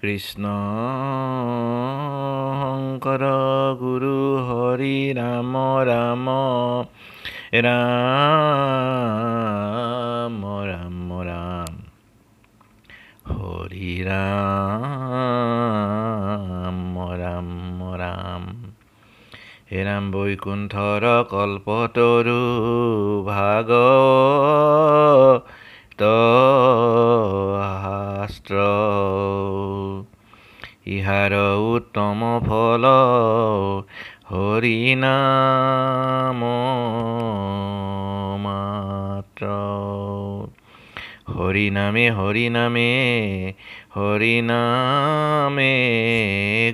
কৃষ্ণ শংকৰ গুৰু হৰি ৰাম ৰাম ৰাম ৰাম ৰাম হৰি ৰাম ৰাম ৰাম হে ৰাম বৈকুণ্ঠৰ কল্পতৰু ভাগৱত শাস্ত্ৰ ইহাৰ উত্তম ফল হৰি নাম মাত্ৰ হৰি নামে হৰি নামে হৰি নামে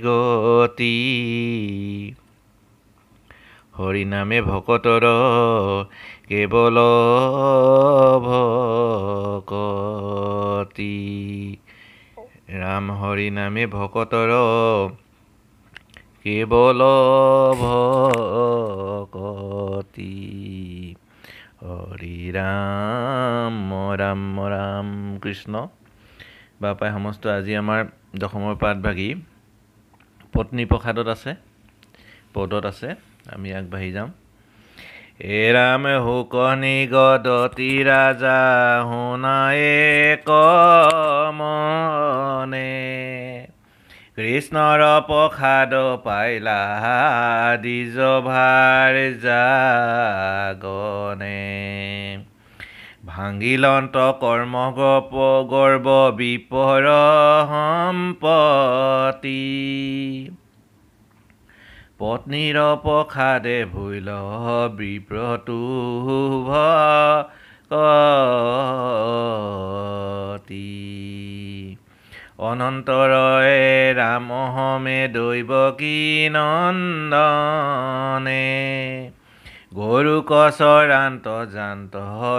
গতি হৰি নামে ভকতৰ কেৱল ভকতি ৰাম হৰি নামে ভকতৰ কেৱল ভকতি হৰি ৰাম ৰাম ৰাম কৃষ্ণ বাপাই সমস্ত আজি আমাৰ দশমৰ পাঠভাগী পত্নী প্ৰসাদত আছে পদত আছে আমি আগবাঢ়ি যাম এ ৰাম হুক নিগদতি ৰাজা শুনায়ে কমনে কৃষ্ণৰ প্ৰসাদ পাইলা দ্বিজ ভাৰ জাগনে ভাঙিলন্ত কৰ্ম গৰ্ব বিপৰ সম্পত্তি পত্নীৰ প্ৰসাদে ভৈল বিপ্ৰতু ভকতি অনন্তৰয়ে ৰাম হমে দৈৱকী নন্দনে গৰুক চৰান্ত জান্ত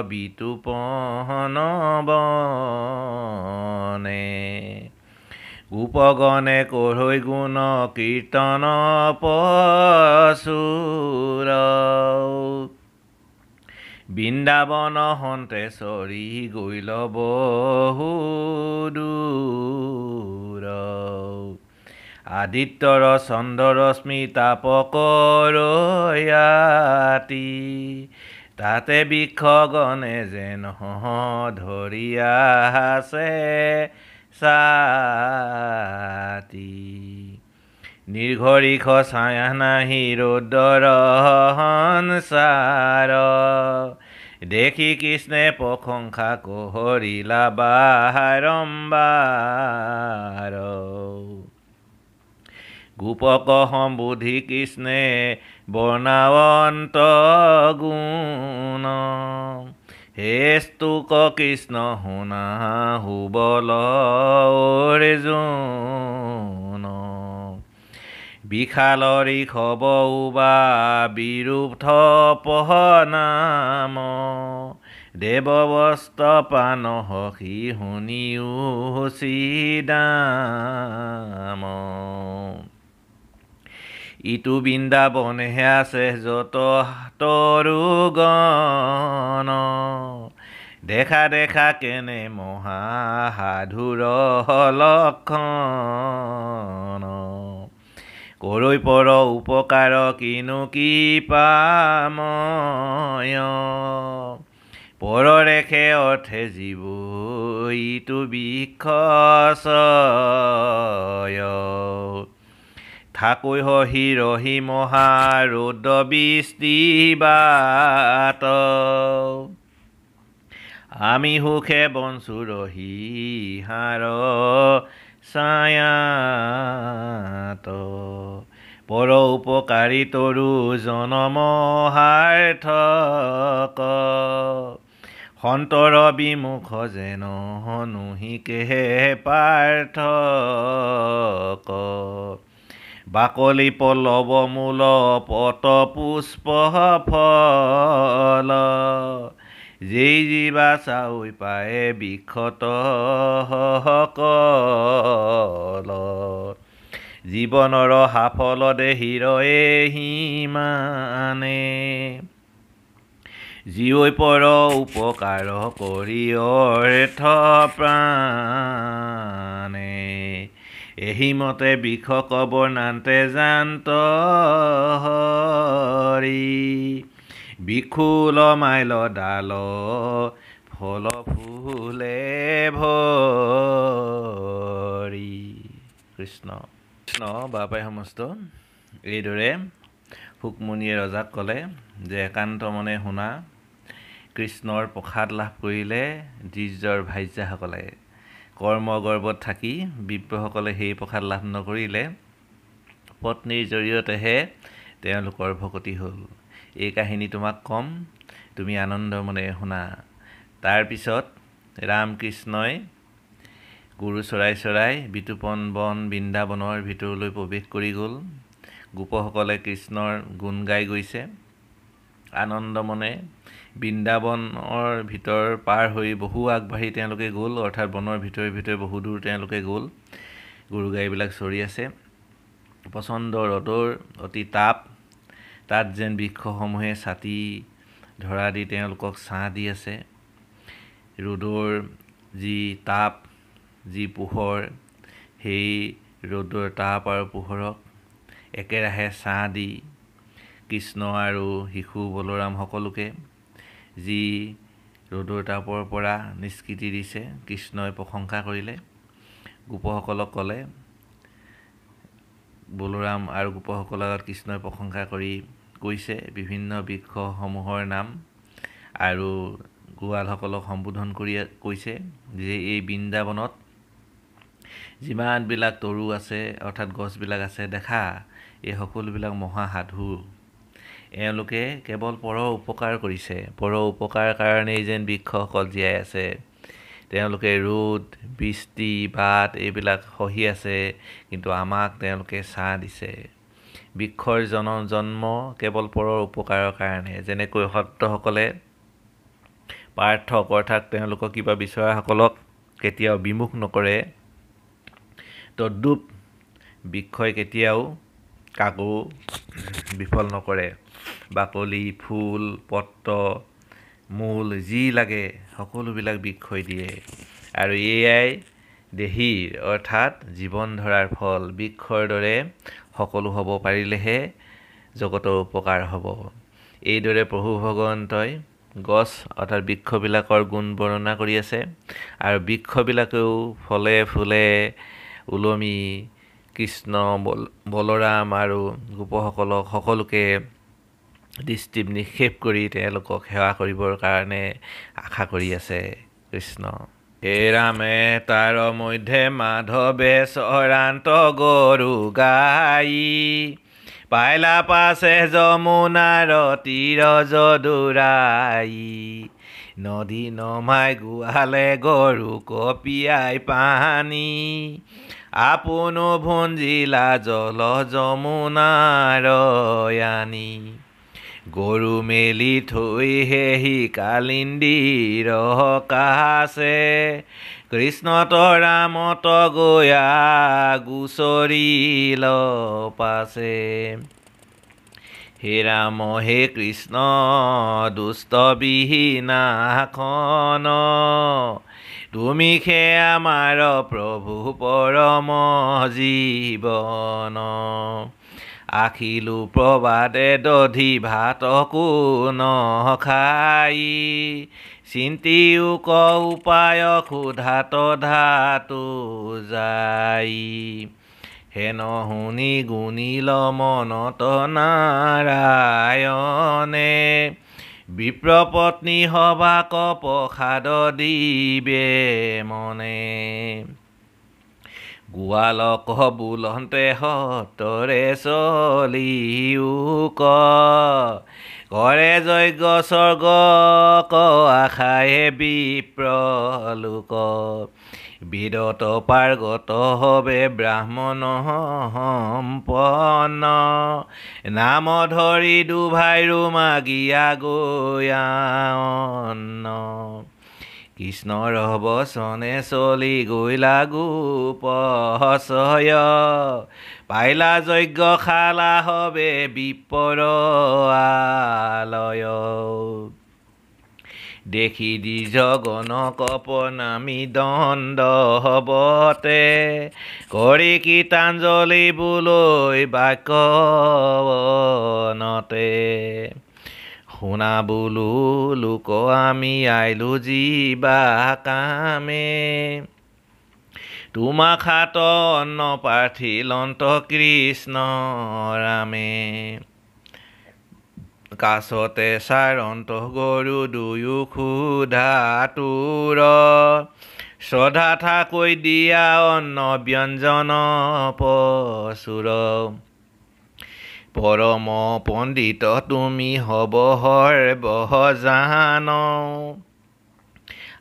বিতুপন বনে গোপগণে কৰৈ গুণ কীৰ্তন পশুৰ বৃন্দাবন সন্তেশ্বৰী গৈল বহুদূৰ আদিত্যৰ চন্দ্ৰৰশ্মি তাপক ৰয়াতি তাতে বৃক্ষগণে যেন ধৰি আছে ছাতি নিৰ্ঘৰিষ ছায়া নাহি ৰৌদ্ৰৰ সংসাৰ দেখি কৃষ্ণে প্ৰশংসা কৰিলা বাৰম্বাৰ গোপক সম্বোধি কৃষ্ণে বৰ্ণাৱন্ত গুণ হে স্তুক কৃষ্ণ শুনা সুবল অৰ্জুন বিশাল ঋষভ উবা বিৰুদ্ধ পহনাম দেৱবস্ত্ৰ পান সখী শুনিও চিদাম ইটো বৃন্দাবনহে আছে যত তৰুগণ দেখা দেখা কেনে মহা সাধুৰ লক্ষণ কৰৈ পৰ উপকাৰ কিনো কি পাময় পৰৰেখে অৰ্থে জীৱ ইটো বিক্ষয় ঠাকুৰ হহি ৰহি মহা ৰৌদ্ৰ বৃষ্টি বাত আমি সুখে বঞ্চু ৰহি হাৰ ছায়াত পৰ উপকাৰী তৰু জনম সাৰ্থক সন্তৰ বিমুখ যেন নুহিকে পাৰ্থক বাকলি পল্লৱ মূল পত পুষ্প ফল যেই জীৱা চাউই পায়ে বিক্ষত সকল জীৱনৰ সাফল দেহিৰয়ে সিমানে জীৱই পৰ উপকাৰ কৰি অৰ্থ প্ৰাণে এহিমতে বিষ কবৰ্ণান্তে জান্ত হৰি বিখুল মাইল ডাল ফল ফুলে ভৰি কৃষ্ণ কৃষ্ণ বাপাই সমস্ত এইদৰে শুকমুনিয়ে ৰজাক ক'লে যে একান্ত মনে শুনা কৃষ্ণৰ প্ৰসাদ লাভ কৰিলে দ্বিজৰ ভাৰ্যাসকলে কৰ্মগৰ্ভত থাকি বিপ্ৰসকলে সেই প্ৰসাদ লাভ নকৰিলে পত্নীৰ জৰিয়তেহে তেওঁলোকৰ ভকতি হ'ল। এই কাহিনী তোমাক ক'ম, তুমি আনন্দ মনে শুনা। তাৰপিছত ৰামকৃষ্ণই গৰু চৰাই চৰাই বিতুপন বন বৃন্দাবনৰ ভিতৰলৈ প্ৰৱেশ কৰি গ'ল। গোপসকলে কৃষ্ণৰ গুণ গাই গৈছে। আনন্দ মনে বৃন্দাবনৰ ভিতৰ পাৰ হৈ বহু আগবাঢ়ি তেওঁলোকে গ'ল, অৰ্থাৎ বনৰ ভিতৰে ভিতৰে বহু দূৰ তেওঁলোকে গ'ল। গৰু গাইবিলাক চৰি আছে। প্ৰচণ্ড ৰ'দৰ অতি তাপ, তাত যেন বৃক্ষসমূহে ছাতি ধৰা দি তেওঁলোকক ছাঁ দি আছে। ৰ'দৰ যি তাপ, যি পোহৰ, সেই ৰ'দৰ তাপ আৰু পোহৰক একেৰাহে ছাঁ দি কৃষ্ণ আৰু শিশু বলোৰাম সকলোকে যি ৰ'দৰ তাপৰ পৰা নিষ্কৃতি দিছে কৃষ্ণই প্ৰশংসা কৰিলে। গোপসকলক ক'লে, বলোৰাম আৰু গোপসকলৰ আগত কৃষ্ণই প্ৰশংসা কৰি কৈছে বিভিন্ন বৃক্ষসমূহৰ নাম আৰু গোৱালসকলক সম্বোধন কৰি কৈছে যে এই বৃন্দাবনত যিমানবিলাক তৰু আছে অৰ্থাৎ গছবিলাক আছে দেখা, এই সকলোবিলাক মহাসাধু। এওঁলোকে কেৱল পৰৰ উপকাৰ কৰিছে, পৰৰ উপকাৰ কাৰণেই যেন বৃক্ষসকল জীয়াই আছে। তেওঁলোকে ৰ'দ বৃষ্টি বাট এইবিলাক সহি আছে, কিন্তু আমাক তেওঁলোকে ছাঁ দিছে। বৃক্ষৰ জন্ম কেৱল পৰৰ উপকাৰৰ কাৰণে। যেনেকৈ সত্ৰসকলে পাৰ্থক অৰ্থাৎ তেওঁলোকক কিবা বিচৰাসকলক কেতিয়াও বিমুখ নকৰে, তদ্ৰূপ বৃক্ষই কেতিয়াও কাকো বিফল নকৰে। বাকলি, ফুল, পত্ৰ, মূল যি লাগে সকলোবিলাক বৃক্ষই দিয়ে। আৰু এয়াই দেহীৰ অৰ্থাৎ জীৱন ধৰাৰ ফল। বৃক্ষৰ দৰে সকলো হ'ব পাৰিলেহে জগতৰ উপকাৰ হ'ব। এইদৰে প্ৰভু ভগৱন্তই গছ অৰ্থাৎ বৃক্ষবিলাকৰ গুণ বৰ্ণনা কৰি আছে। আৰু বৃক্ষবিলাকেও ফলে ফুলে ওলমি কৃষ্ণ বলোৰাম আৰু গোপসকলক সকলোকে দৃষ্টি নিক্ষেপ কৰি তেওঁলোকক সেৱা কৰিবৰ কাৰণে আশা কৰি আছে কৃষ্ণ। হে ৰামে তাৰ মধ্যে মাধৱে চৰান্ত গৰু গাই পাইলা পাছে যমুনাৰ তীৰ যদুৰাই নদী নমাই গোহালে গৰু কপিয়াই পানী আপোনো ভুঞ্জিলা জল যমুনাৰ আনি গৰু মেলি থৈ হেহি কালিন্দীৰ কাছে কৃষ্ণত ৰামত গয়া গুচৰিল পাছে। হে ৰাম হে কৃষ্ণ দুষ্ট বিহীনাখন তুমি খে আমাৰ প্ৰভু পৰম জীৱন আখিলো প্ৰবাদে দধি ভাতকো নখাই চিন্তিও ক উপায় ক্ষুধাত ধাতু যাই হেন শুনি গুণিল মনত নাৰায়ণে বিপ্ৰপত্নী সভাক প্ৰসাদ দিবে মনে গোৱালক বোলন্তে সতৰে চলিও কৰে যজ্ঞ স্বৰ্গ আশায়ে বিপ্ৰলোক বিদত পাৰ্গত হবে ব্ৰাহ্মণ সম্পন্ন নাম ধৰি দুভাইৰো মাগিয়া গয়া অন্ন কৃষ্ণৰ বচনে চলি গৈলা গোপচয় পাইলা যজ্ঞশালা হবে বিপৰ আলয় দেখি দ্বিজ গণক নামি দণ্ড হবতে কৰি কীৰ্তাঞ্জলি বোলৈ বাক্যৱনতে শুনা বোলো লোক আমি আইলো জীৱা কামে তোমাক খাত অন্ন পাৰ্থিলন্ত কৃষ্ণ ৰামে কাছতে চাৰন্ত গৰু দুয়ো ক্ষুধা তুৰ শ্ৰদ্ধা ঠাকৈ দিয়া অন্ন ব্যঞ্জন পচুৰ পৰম পণ্ডিত তুমি হব সৰ্বজান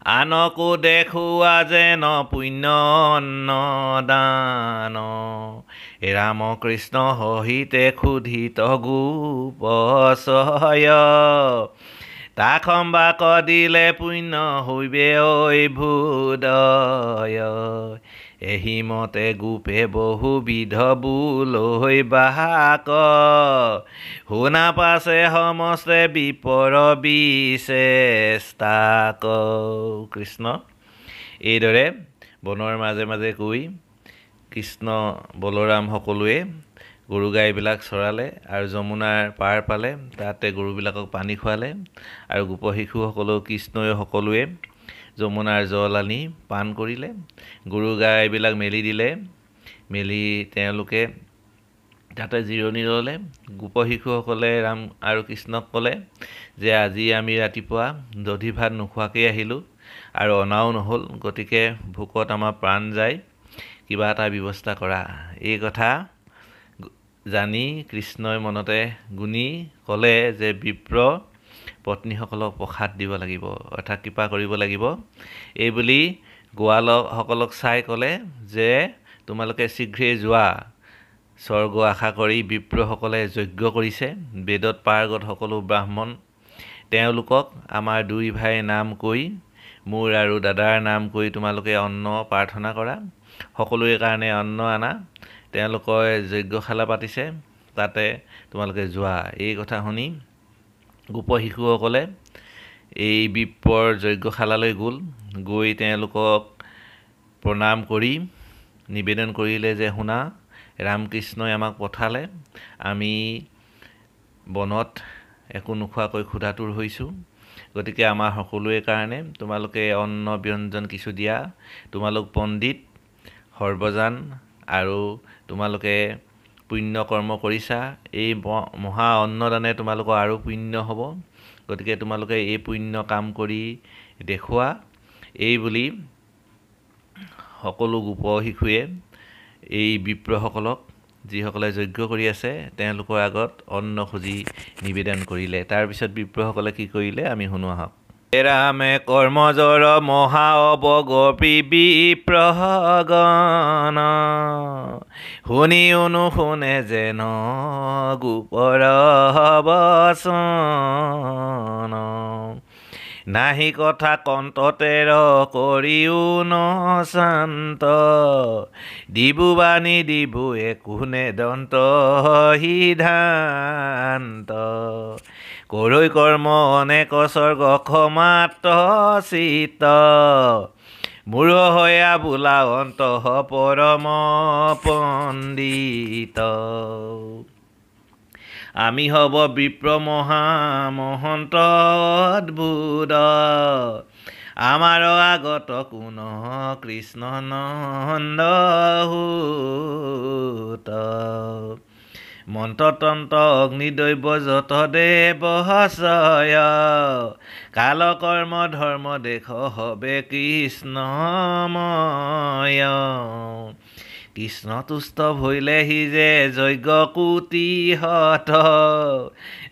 আনকো দেখুৱা যেন পুণ্য অন্নদান ৰামকৃষ্ণ সহিতে ক্ষুধিত গোপচয় তাক সম্বাক দিলে পুণ্য হৈবে ঐ ভূদয় এহিমতে গোপে বহুবিধ বোলৈ বাহাক শুনা পাছে সমস্তে বিপৰ বিচেষ্টাক কৃষ্ণ এইদৰে বনৰ মাজে মাজে কৈ কৃষ্ণ বলৰাম সকলোৱে গৰু গাইবিলাক চৰালে আৰু যমুনাৰ পাৰ পালে তাতে গৰুবিলাকক পানী খোৱালে আৰু গোপ শিশুসকলেও কৃষ্ণই সকলোৱে যমুনাৰ জল আনি পান কৰিলে গৰু গাইবিলাক মেলি দিলে মেলি তেওঁলোকে তাতে জিৰণি ল'লে গোপ শিশুসকলে ৰাম আৰু কৃষ্ণক ক'লে যে আজি আমি ৰাতিপুৱা দধি ভাত নোখোৱাকৈ আহিলোঁ আৰু অনাও নহ'ল গতিকে ভোকত আমাৰ প্ৰাণ যায় কিবা এটা ব্যৱস্থা কৰা এই কথা জানি কৃষ্ণই মনতে গুণি ক'লে যে বিপ্ৰ পত্নীসকলক প্ৰসাদ দিব লাগিব অৰ্থাৎ কৃপা কৰিব লাগিব এই বুলি গোৱালসকলক চাই ক'লে যে তোমালোকে শীঘ্ৰেই যোৱা স্বৰ্গ আশা কৰি বিপ্ৰসকলে যজ্ঞ কৰিছে বেদত পাৰ্গত সকলো ব্ৰাহ্মণ তেওঁলোকক আমাৰ দুই ভাইৰ নাম কৈ মোৰ আৰু দাদাৰ নাম কৈ তোমালোকে অন্ন প্ৰাৰ্থনা কৰা সকলোৰে কাৰণে অন্ন আনা তেওঁলোকে যজ্ঞশালা পাতিছে তাতে তোমালোকে যোৱা এই কথা শুনি গোপ শিশুসকলে এই বিপ্ৰৰ যজ্ঞশালালৈ গ'ল গৈ তেওঁলোকক প্ৰণাম কৰি নিবেদন কৰিলে যে শুনা ৰামকৃষ্ণই আমাক পঠালে আমি বনত একো নোখোৱাকৈ ক্ষুধাতুৰ হৈছোঁ গতিকে আমাৰ সকলোৰে কাৰণে তোমালোকে অন্ন ব্যঞ্জন কিছু দিয়া তোমালোক পণ্ডিত সৰ্বজান আৰু তোমালোকে পুণ্য কৰ্ম কৰিছা এই মহা অন্নদানে তোমালোকৰ আৰু পুণ্য হ'ব গতিকে তোমালোকে এই পুণ্য কাম কৰি দেখুৱা এই বুলি সকলো গোপ শিশুৱে এই বিপ্ৰসকলক যিসকলে যজ্ঞ কৰি আছে তেওঁলোকৰ আগত অন্ন খুজি নিবেদন কৰিলে তাৰপিছত বিপ্ৰসকলে কি কৰিলে আমি শুনো আহক ৰামে কৰ্মজৰ মহা অৱগপি বিপ্ৰগণ শুনি অনুশুনে যেন গোপৰ বচন নাহি কথা কণ্ঠতেৰ কৰিও ন শান্ত দিবু বাণী দিবু একোনে দন্ত সিদ্ধান্ত কৰৈ কৰ্ম অনেক স্বৰ্গ ক্ষমাত চিত মূঢ় হয়া বোলা অন্তঃ পৰম পণ্ডিত আমি হব বিপ্ৰ মহা মহন্ত অদ্ভুত আমাৰ আগত কোন কৃষ্ণ নন্দহূত মন্ত্ৰতন্ত্ৰ অগ্নিদৈৱ যত দেৱচয় কালকৰ্ম ধৰ্ম দেশ হবে কৃষ্ণময় কৃষ্ণ তুষ্ট ভৈলেহি যে যজ্ঞ কুটিহত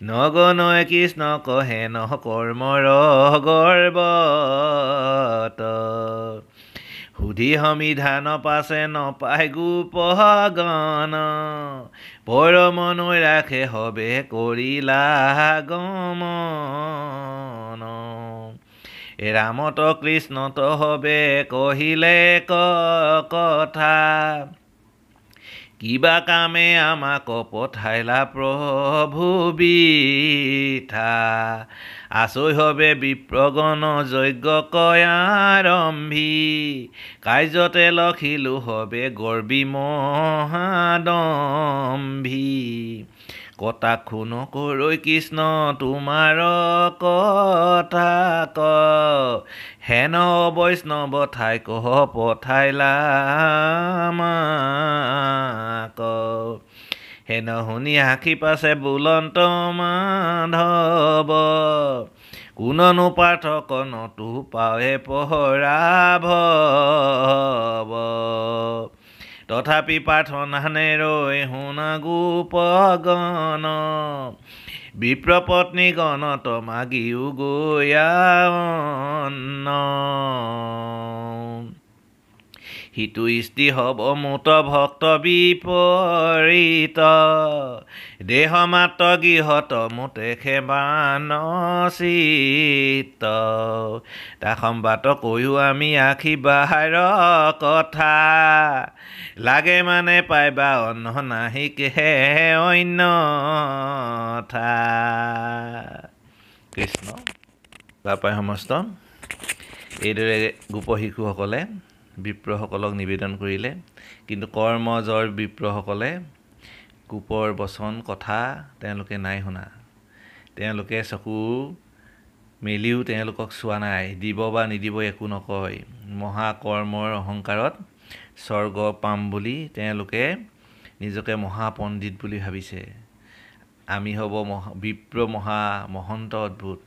নগনয় কৃষ্ণ কহে ন কৰ্মৰ গৰ্বত সুধি সমিধান পাছে নপায় গোপগণ পৰম নৈৰাখে হবে কৰিলা গমন ৰামত কৃষ্ণত হবে কহিলে কথা কিবা কামে আমাক পঠাইলা প্ৰভু বিঠা আচৈ হবে বিপ্ৰগণ যজ্ঞ কয়াৰম্ভী কাৰ্যতে লখিলো হবে গৰ্বী মহাদম্ভী কটাক্ষু নকৰৈ কৃষ্ণ তোমাৰ কথা ক হেন বৈষ্ণৱ ঠাই কহ পঠাইলা আমাক হেন শুনি আশী পাছে বুলন্ত মাধৱ কোননো পাৰ্থক নতু পাৱে পহৰা ভৱ তথাপি প্ৰাৰ্থনা নেৰৈ শুনা গোপগণ বিপ্ৰপত্নীগণ তমাগিও গয়া অন্ন হিতু ইষ্টি হব মুত ভক্ত বিপৰীত দেহ মাত্ৰ গৃহত মুতে সেবান চিত্ত তা সম্বাত কৈও আমি আখি বাহাৰ কথা লাগে মানে পাইবা অন্ন নাহিকে অন্যথা কৃষ্ণ বাপাই সমস্ত এইদৰে গোপ শিশুসকলে বিপ্ৰসকলক নিবেদন কৰিলে কিন্তু কৰ্মজৰ বিপ্ৰসকলে গোপৰ বচন কথা তেওঁলোকে নাই শুনা তেওঁলোকে চকু মেলিও তেওঁলোকক চোৱা নাই দিব বা নিদিব একো নকয় মহাকৰ্মৰ অহংকাৰত স্বৰ্গ পাম বুলি তেওঁলোকে নিজকে মহাপণ্ডিত বুলি ভাবিছে আমি হ'ব বিপ্ৰ মহন্ত অদ্ভুত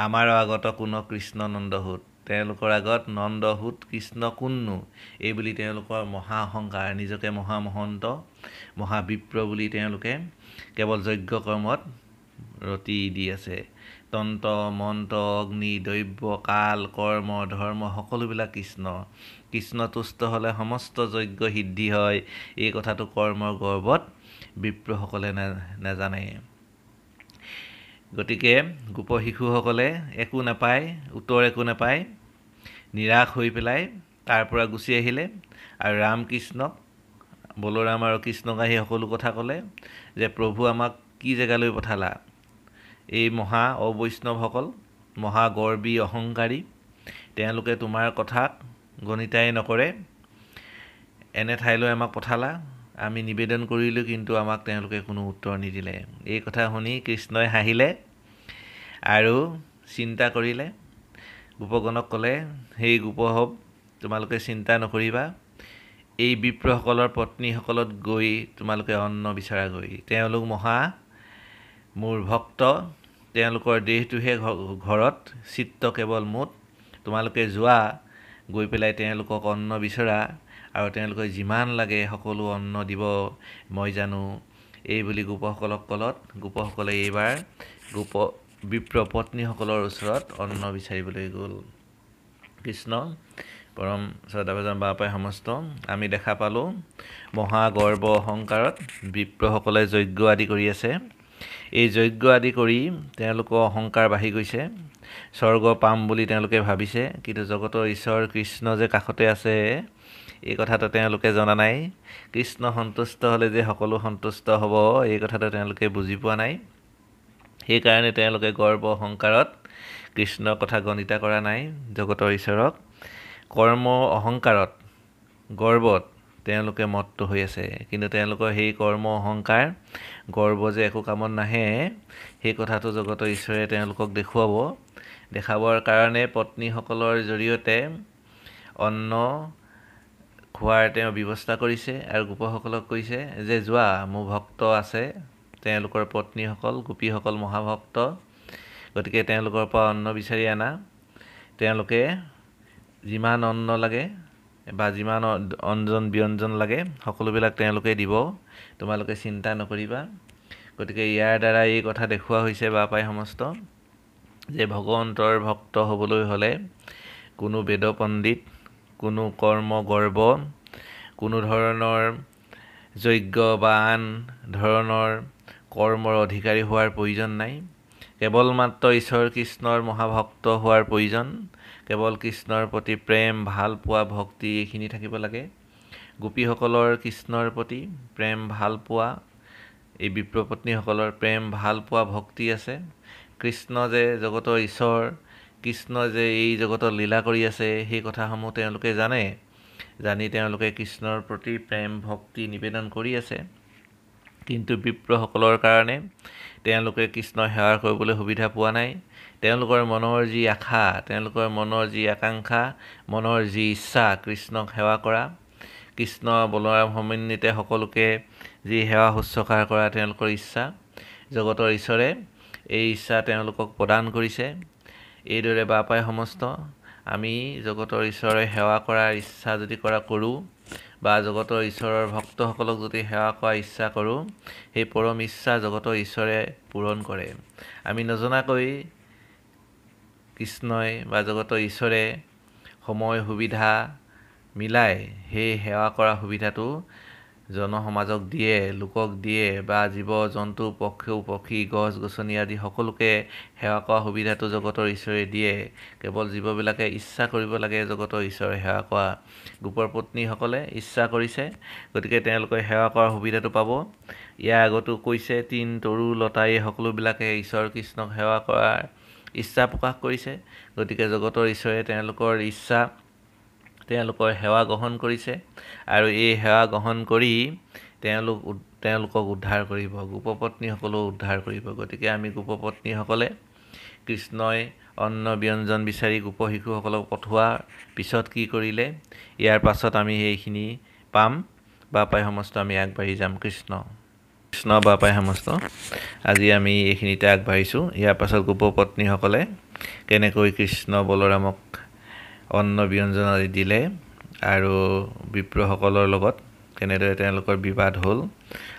আমাৰ আগত কোনো কৃষ্ণ নন্দহূত তেওঁলোকৰ আগত নন্দহূত কৃষ্ণ কোননো এই বুলি তেওঁলোকৰ মহা অহংকাৰ নিজকে মহামহন্ত মহাবিপ্ৰ বুলি তেওঁলোকে কেৱল যজ্ঞ কৰ্মত ৰতি দি আছে তন্ত্ৰ মন্ত্ৰ অগ্নি দৈব্য কাল কৰ্ম ধৰ্ম সকলোবিলাক কৃষ্ণ তুষ্ট হ'লে সমস্ত যজ্ঞ সিদ্ধি হয় এই কথাটো কৰ্মৰ গৰ্বত বিপ্ৰসকলে নাজানে গতিকে গোপ শিশুসকলে একো নাপায় উত্তৰ একো নাপায় নিৰাশ হৈ পেলাই তাৰ পৰা গুচি আহিলে আৰু ৰামকৃষ্ণক বলৰাম আৰু কৃষ্ণক আহি সকলো কথা ক'লে যে প্ৰভু আমাক কি জেগালৈ পঠালা এই মহা অবৈষ্ণৱসকল মহাগৰ্বী অহংকাৰী তেওঁলোকে তোমাৰ কথাক গণিতাই নকৰে এনে ঠাইলৈ আমাক পঠালা আমি নিবেদন কৰিলোঁ কিন্তু আমাক তেওঁলোকে কোনো উত্তৰ নিদিলে এই কথা শুনি কৃষ্ণই হাঁহিলে আৰু চিন্তা কৰিলে গোপগণক ক'লে সেই গোপসৱ তোমালোকে চিন্তা নকৰিবা এই বিপ্ৰসকলৰ পত্নীসকলত গৈ তোমালোকে অন্ন বিচাৰাগৈ তেওঁলোক মহা মোৰ ভক্ত তেওঁলোকৰ দেহটোহে ঘৰত চিত্ত কেৱল মুঠ তোমালোকে যোৱা গৈ পেলাই তেওঁলোকক অন্ন বিচৰা আৰু তেওঁলোকে যিমান লাগে সকলো অন্ন দিব মই জানো এই বুলি গোপসকলক ক'লত গোপসকলে এইবাৰ বিপ্ৰ পত্নীসকলৰ ওচৰত অন্ন বিচাৰিবলৈ গ'ল কৃষ্ণ পৰম শ্ৰদ্ধাভাজন বাপাই সমস্ত আমি দেখা পালোঁ মহাগৰ্ব অহংকাৰত বিপ্ৰসকলে যজ্ঞ আদি কৰি আছে এই যজ্ঞ আদি কৰি তেওঁলোকৰ অহংকাৰ বাঢ়ি গৈছে স্বৰ্গ পাম বুলি তেওঁলোকে ভাবিছে কিন্তু জগতৰ ঈশ্বৰ কৃষ্ণ যে কাষতে আছে এই কথাটো তেওঁলোকে জনা নাই কৃষ্ণ সন্তুষ্ট হ'লে যে সকলো সন্তুষ্ট হ'ব এই কথাটো তেওঁলোকে বুজি পোৱা নাই সেইকাৰণে তেওঁলোকে গৰ্ব অহংকাৰত কৃষ্ণৰ কথা গণিতা কৰা নাই জগতৰ ঈশ্বৰক কৰ্ম অহংকাৰত গৰ্বত তেওঁলোকে মত্ত হৈ আছে কিন্তু তেওঁলোকৰ সেই কৰ্ম অহংকাৰ গৰ্ব যে একো কামত নাহে সেই কথাটো জগতৰ ঈশ্বৰে তেওঁলোকক দেখাবৰ কাৰণে পত্নীসকলৰ জৰিয়তে অন্ন খোৱাৰ তেওঁ ব্যৱস্থা কৰিছে আৰু গোপসকলক কৈছে যে যোৱা মোৰ ভক্ত আছে তেওঁলোকৰ পত্নীসকল গোপীসকল মহাভক্ত গতিকে তেওঁলোকৰ পৰা অন্ন বিচাৰি আনা তেওঁলোকে যিমান অন্ন লাগে বা যিমান ব্যঞ্জন লাগে সকলোবিলাক তেওঁলোকে দিব তোমালোকে চিন্তা নকৰিবা গতিকে ইয়াৰ দ্বাৰা এই কথা দেখুওৱা হৈছে বাপাই সমস্ত যে ভগৱন্তৰ ভক্ত হ'বলৈ হ'লে কোনো বেদ পণ্ডিত কোনো কৰ্ম গৰ্ব কোনো ধৰণৰ যজ্ঞ বা আন ধৰণৰ কৰ্মৰ অধিকাৰী হোৱাৰ প্ৰয়োজন নাই কেৱল মাত্ৰ ঈশ্বৰ কৃষ্ণৰ মহাভক্ত হোৱাৰ প্ৰয়োজন কেৱল কৃষ্ণৰ প্ৰতি প্ৰেম ভাল পোৱা ভক্তি এইখিনি থাকিব লাগে গোপীসকলৰ কৃষ্ণৰ প্ৰতি প্ৰেম ভাল পোৱা, এই বিপ্ৰপত্নীসকলৰ প্ৰেম ভাল পোৱা ভক্তি আছে। কৃষ্ণ যে জগতৰ ঈশ্বৰ, কৃষ্ণ যে এই জগতত লীলা কৰি আছে, সেই কথাসমূহ তেওঁলোকে জানে। জানি তেওঁলোকে কৃষ্ণৰ প্ৰতি প্ৰেম ভক্তি নিবেদন কৰি আছে। কিন্তু বিপ্ৰসকলৰ কাৰণে তেওঁলোকে কৃষ্ণ সেৱা কৰিবলৈ সুবিধা পোৱা নাই। তেওঁলোকৰ মনৰ যি আশা, তেওঁলোকৰ মনৰ যি আকাংক্ষা, মনৰ যি ইচ্ছা কৃষ্ণক সেৱা কৰা, কৃষ্ণ বলৰাম সমন্বিতে সকলোকে যি সেৱা শুশ্ৰূষা কৰা তেওঁলোকৰ ইচ্ছা, জগতৰ ঈশ্বৰে এই ইচ্ছা তেওঁলোকক প্ৰদান কৰিছে। এইদৰে বাপাই সমস্ত আমি জগতৰ ঈশ্বৰে সেৱা কৰাৰ ইচ্ছা যদি কৰোঁ বা জগতৰ ঈশ্বৰৰ ভক্তসকলক যদি সেৱা কৰাৰ ইচ্ছা কৰোঁ, সেই পৰম ইচ্ছা জগতৰ ঈশ্বৰে পূৰণ কৰে। আমি নজনাকৈ কৃষ্ণই বা জগতৰ ঈশ্বৰে সময় সুবিধা মিলাই সেই সেৱা কৰা সুবিধাটো জনসমাজক দিয়ে, লোকক দিয়ে, বা জীৱ জন্তু পক্ষী গছ গছনি আদি সকলোকে সেৱা কৰা সুবিধাটো জগতৰ ঈশ্বৰে দিয়ে। কেৱল জীৱবিলাকে ইচ্ছা কৰিব লাগে জগতৰ ঈশ্বৰে সেৱা কৰা। গোপৰ পত্নীসকলে ইচ্ছা কৰিছে, গতিকে তেওঁলোকে সেৱা কৰাৰ সুবিধাটো পাব। ইয়াৰ আগতো কৈছে, তৃণ তৰু লতা এই সকলোবিলাকে ঈশ্বৰ কৃষ্ণক সেৱা কৰাৰ ইচ্ছা প্ৰকাশ কৰিছে। গতিকে জগতৰ ঈশ্বৰে তেওঁলোকৰ ইচ্ছা, তেওঁলোকৰ সেৱা গ্ৰহণ কৰিছে, আৰু এই সেৱা গ্ৰহণ কৰি তেওঁলোকক উদ্ধাৰ কৰিব, গোপপত্নীসকলেও উদ্ধাৰ কৰিব। গতিকে আমি গোপপত্নীসকলে কৃষ্ণই অন্ন ব্যঞ্জন বিচাৰি গোপ শিশুসকলক পঠোৱাৰ পিছত কি কৰিলে, ইয়াৰ পাছত আমি সেইখিনি পাম। বাপাই সমস্ত আমি আগবাঢ়ি যাম। কৃষ্ণ বাপাই সমস্ত আজি আমি এইখিনিতে আগবাঢ়িছোঁ। ইয়াৰ পাছত গোপপত্নীসকলে কেনেকৈ কৃষ্ণ বলৰামক অন্ন ব্যঞ্জন আদি দিলে আৰু বিপ্ৰসকলৰ লগত কেনেদৰে তেওঁলোকৰ বিবাদ হ'ল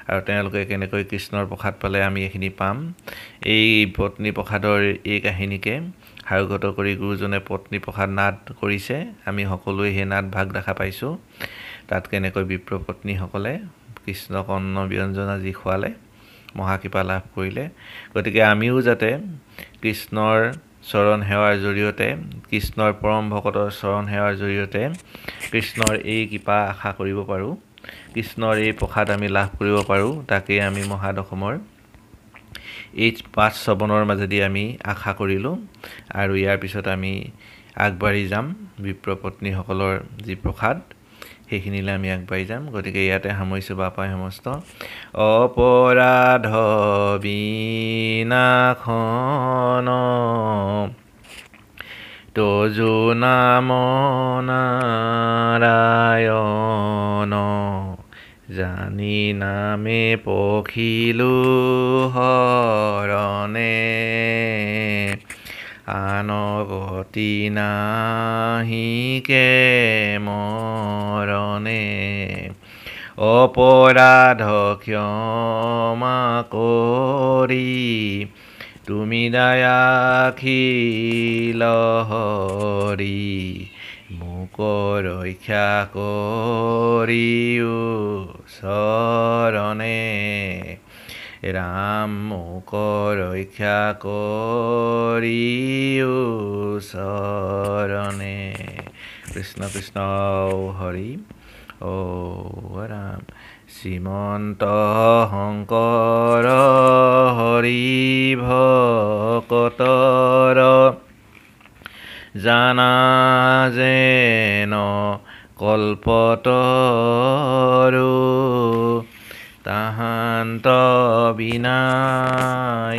আৰু তেওঁলোকে কেনেকৈ কৃষ্ণৰ প্ৰসাদ পালে, আমি এইখিনি পাম। এই পত্নী প্ৰসাদৰ এই কাহিনীকে সাৰোগত কৰি গুৰুজনে পত্নী প্ৰসাদ নাট কৰিছে। আমি সকলোৱে সেই নাট ভাগ দেখা পাইছোঁ। তাত কেনেকৈ বিপ্ৰপত্নীসকলে কৃষ্ণক অন্ন ব্যঞ্জন আজি খোৱালে, মহাকৃপা লাভ কৰিলে। গতিকে আমিও যাতে কৃষ্ণৰ চৰণ সেৱাৰ জৰিয়তে, কৃষ্ণৰ পৰম ভকতৰ চৰণ সেৱাৰ জৰিয়তে কৃষ্ণৰ এই কৃপা আশা কৰিব পাৰোঁ, কৃষ্ণৰ এই প্ৰসাদ আমি লাভ কৰিব পাৰোঁ, তাকেই আমি মহাদশমৰ এই 5 শ্ৰৱণৰ মাজেদি আমি আশা কৰিলোঁ। আৰু ইয়াৰ পিছত আমি আগবাঢ়ি যাম বিপ্ৰপত্নীসকলৰ যি প্ৰসাদ, সেইখিনিলৈ আমি আগবাঢ়ি যাম। গতিকে ইয়াতে সামৰিছোঁ বাপাই সমস্ত। অপৰাধ বিনাশন তজু নাম নাৰায়ণ, জানি নামে পখিলো হৰণে, আনগতি নাহিকে মৰণে, অপৰাধ ক্ষমা কৰি তুমি দয়াশীল হৰি, মোক ৰক্ষা কৰিও চৰণে, ৰাম মোক ৰক্ষা কৰিও চৰণে। কৃষ্ণ কৃষ্ণ হৰি ও ৰাম। শ্ৰীমন্ত শংকৰ হৰি ভকতৰ জানা যেন কল্পতৰু, তাহান্ত বিনাই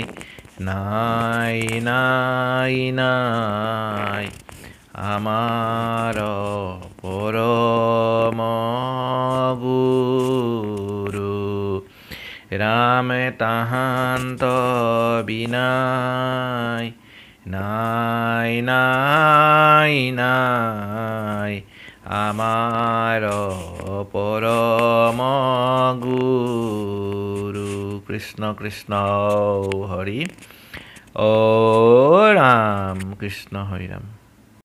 নাই নাই নাই, আমাৰ পৰম গুৰু ৰামে তাহান্ত বিনাই নাই নাই নাই, আমাৰ পৰম গুৰু। কৃষ্ণ কৃষ্ণ হৰি ও ৰাম। কৃষ্ণ হৰি ৰাম।